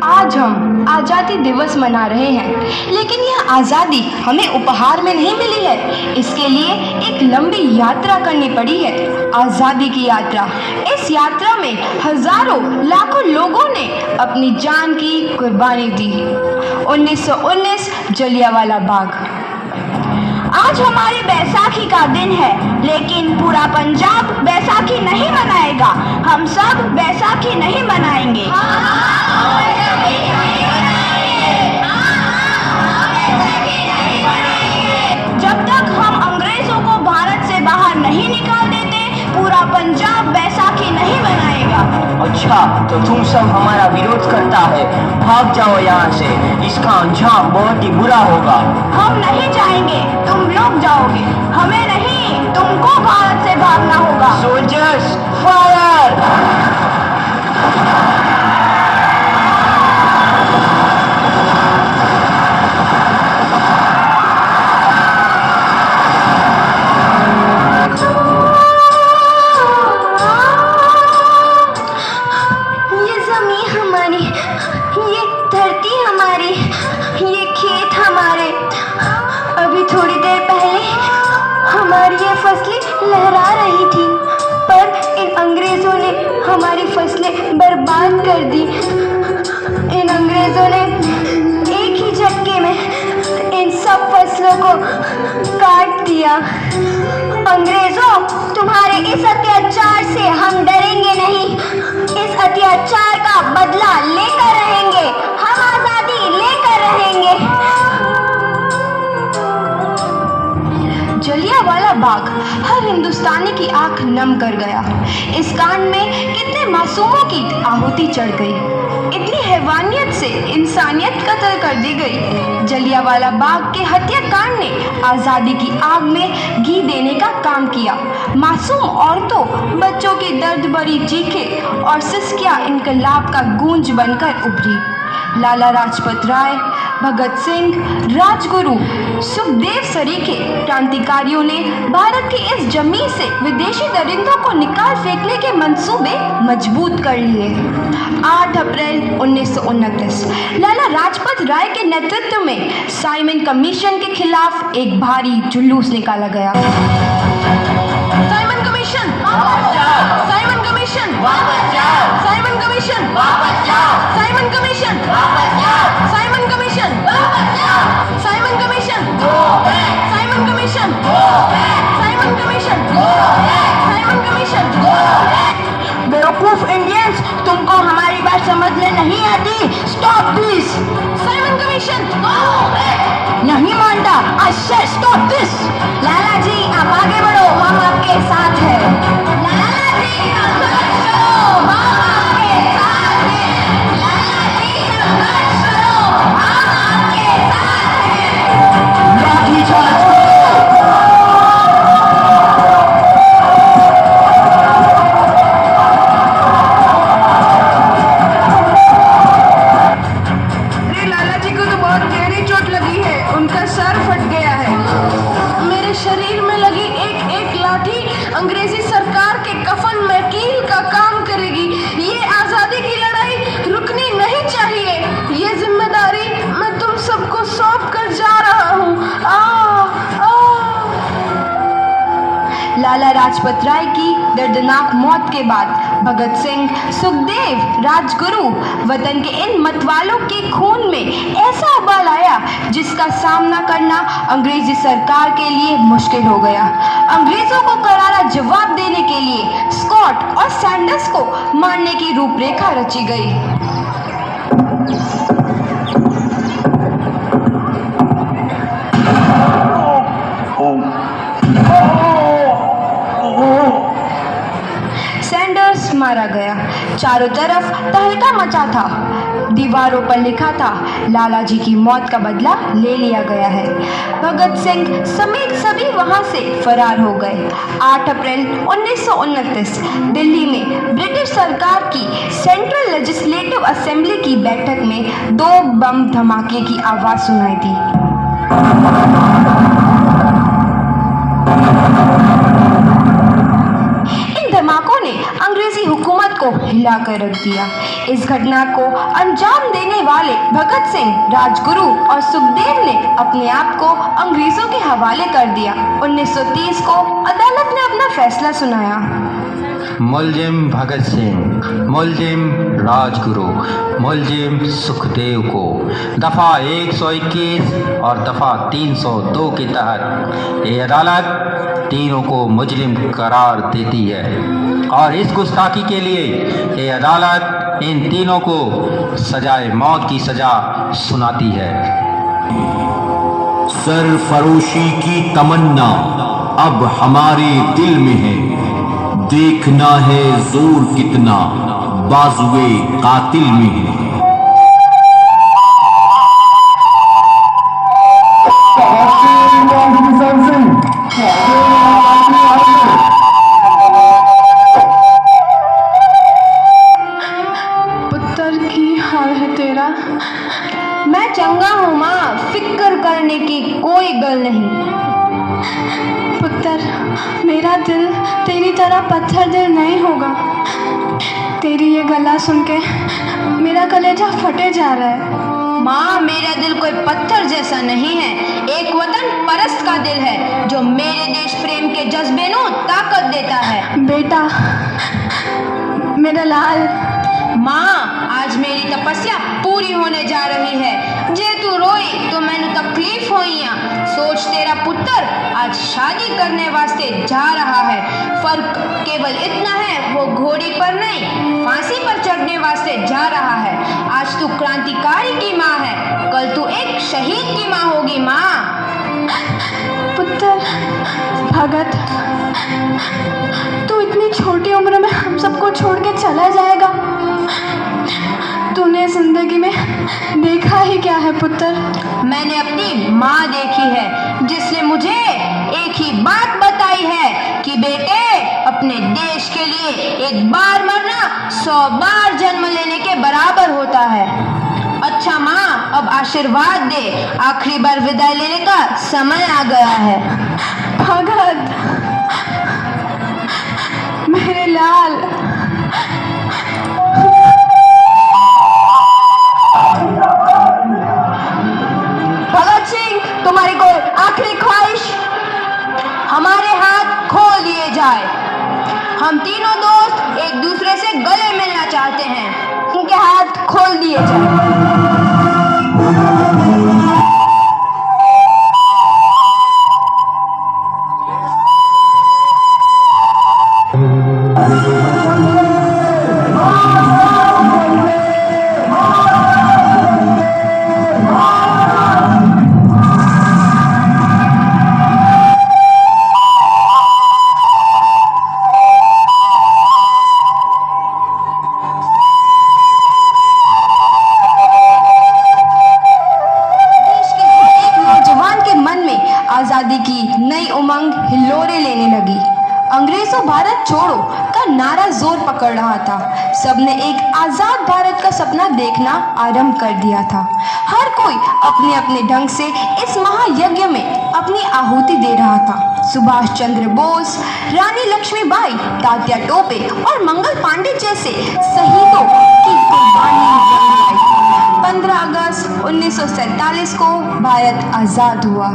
आज हम आज़ादी दिवस मना रहे हैं, लेकिन यह आज़ादी हमें उपहार में नहीं मिली है। इसके लिए एक लंबी यात्रा करनी पड़ी है, आज़ादी की यात्रा। इस यात्रा में हजारों लाखों लोगों ने अपनी जान की कुर्बानी दी। 1919 जलियांवाला बाग। आज हमारी बैसाखी का दिन है, लेकिन पूरा पंजाब बैसाखी नहीं मनाएगा। हम सब बैसाखी नहीं मनाएंगे। जब तक हम अंग्रेजों को भारत से बाहर नहीं निकाल देते, पूरा पंजाब बैसाखी नहीं मनाएगा। अच्छा, तो तुम सब हमारा विरोध करता है। भाग जाओ यहाँ से, इसका अंजाम बहुत ही बुरा होगा। हम नहीं जाएंगे, तुम लोग जाओगे। हमें नहीं, तुमको भारत से भागना होगा। Soldiers fire! ये जमीन हमारी, ये धरती हमारी, ये खेत हमारे। अभी थोड़ी देर पहले हमारी ये फसलें लहरा रही थी, पर इन अंग्रेजों ने हमारी फसलें बर्बाद कर दी। इन अंग्रेजों ने एक ही झटके में इन सब फसलों को काट दिया। अंग्रेजों, तुम्हारे इस अत्याचार से हम डरेंगे नहीं। इस अत्याचार का बदला लेकर रहेंगे। हम आजादी लेकर रहेंगे। जलियांवाला बाग हर हिंदुस्तानी की आंख नम कर गया। इस कांड में कितने मासूमों की आहुति चढ़ गई। इतनी हैवानियत से इंसानियत कत्ल कर दी गई। जलियांवाला बाग के हत्याकांड ने आज़ादी की आग में घी देने का काम किया। मासूम औरतों, बच्चों की दर्द भरी चीखें और सिसकियां इनकलाब का गूंज बनकर उभरी। लाला लाजपत राय, भगत सिंह, राजगुरु, सुखदेव सरीखे क्रांतिकारियों ने भारत की इस जमीन से विदेशी दरिंदों को निकाल फेंकने के मंसूबे मजबूत कर लिए। 8 अप्रैल 1929 लाला लाजपत राय के नेतृत्व में साइमन कमीशन के खिलाफ एक भारी जुलूस निकाला गया। साइमन कमीशन वापस जाओ! साइमन कमीशन वापस जाओ! साइमन कमीशन वापस जाओ! साइमन कमीशन वापस जाओ! साइमन कमीशन वापस जाओ! Simon commission go back! Simon commission go back! Simon commission go back! Simon commission go back! बेवकूफ इंडियंस, तुमको हमारी बात समझ में नहीं आती। Stop this! Simon commission go back! नहीं मानता। आई से स्टॉप दिस! लाला जी, आप आगे बढ़ो, हम आपके साथ हैं। लाला जी, संघर्ष करो, हम आपके साथ हैं। लाला जी, संघर्ष करो, हम आपके साथ हैं। लाठीचार्ज करो! अरे लाला जी को तो बहुत गहरी चोट लगी है, उनका सर फट गया है। मेरे शरीर में लगी एक एक लाठी अंग्रेजी सरकार के कफन में कील का काम करेगी। ये आजादी की लड़ाई रुकनी नहीं चाहिए। ये जिम्मेदारी मैं तुम सबको सौंप कर जा रहा हूँ। लाला लाजपत राय की दर्दनाक मौत के बाद भगत सिंह, सुखदेव, राजगुरु वतन के इन मतवालों के खून में ऐसा उबाल आया जिसका सामना करना अंग्रेजी सरकार के लिए मुश्किल हो गया। अंग्रेजों को करारा जवाब देने के लिए स्कॉट और सैंडर्स को मारने की रूपरेखा रची गई। सैंडर्स मारा गया। चारों तरफ तहलका मचा था। दीवारों पर लिखा था, लाला जी की मौत का बदला ले लिया गया है। भगत सिंह समेत सभी वहां से फरार हो गए। 8 अप्रैल 1929 दिल्ली में ब्रिटिश सरकार की सेंट्रल लेजिस्लेटिव असेंबली की बैठक में 2 बम धमाके की आवाज सुनाई दी। धमाकों ने अंग्रेजी हुकूमत को हिला कर रख दिया। इस घटना को अंजाम देने वाले भगत सिंह, राजगुरु और सुखदेव ने अपने आप को अंग्रेजों के हवाले कर दिया। 1930 को अदालत ने अपना फैसला सुनाया। मुलजिम भगत सिंह, मुलजिम राजगुरु, मुलजिम सुखदेव को दफ़ा 121 और दफ़ा 302 के तहत ये अदालत तीनों को मुजरिम करार देती है और इस गुस्ताखी के लिए ये अदालत इन तीनों को सजाए मौत की सज़ा सुनाती है। सरफरोशी की तमन्ना अब हमारे दिल में है, देखना है जोर कितना बाजुए कातिल में है। पुत्र की हाल है तेरा? मैं चंगा हूँ माँ, फिक्र करने की कोई गल नहीं। पुत्र, मेरा दिल तेरी तरह पत्थर दिल नहीं होगा। तेरी ये गला सुन के मेरा कलेजा फटे जा रहा है। माँ, मेरा दिल कोई पत्थर जैसा नहीं है, एक वतन परस्त का दिल है जो मेरे देश प्रेम के जज्बे को ताकत देता है। बेटा, मेरा लाल। माँ, आज मेरी तपस्या पूरी होने जा रही है। जे तू रोई तो मैनू तकलीफ होइया। सोच, तेरा पुत्र आज शादी करने वास्ते जा रहा है। फर्क केवल इतना है, वो घोड़ी पर नहीं फांसी पर चढ़ने वास्ते जा रहा है। आज तू क्रांतिकारी की माँ है, कल तू एक शहीद की माँ होगी। माँ, पुत्र भगत, तू इतनी छोटी उम्र में हम सबको छोड़ के चला जाएगा? तूने जिंदगी में देखा ही क्या है पुत्र? मैंने अपनी माँ देखी है जिसने मुझे एक ही बात बताई है कि बेटे, अपने देश के लिए एक बार मरना 100 बार जन्म लेने के बराबर होता है। अच्छा माँ, अब आशीर्वाद दे, आखिरी बार विदाई लेने का समय आ गया है। भगत, मेरे लाल। भगत सिंह, तुम्हारी कोई आखिरी ख्वाहिश? हमारे हाथ खोल दिए जाए। हम तीनों दोस्त एक दूसरे से गले मिलना चाहते हैं, उनके हाथ खोल दिए जाए। आजादी की नई उमंग हिलोरे लेने लगी। अंग्रेजों भारत छोड़ो का नारा जोर पकड़ रहा था। सबने एक आजाद भारत का सपना देखना आरंभ कर दिया था। हर कोई अपने अपने ढंग से इस महायज्ञ में अपनी आहुति दे रहा था। सुभाष चंद्र बोस, रानी लक्ष्मीबाई, तात्या टोपे और मंगल पांडे जैसे शहीदों की कुर्बानी आई। 15 अगस्त 1947 को भारत आजाद हुआ।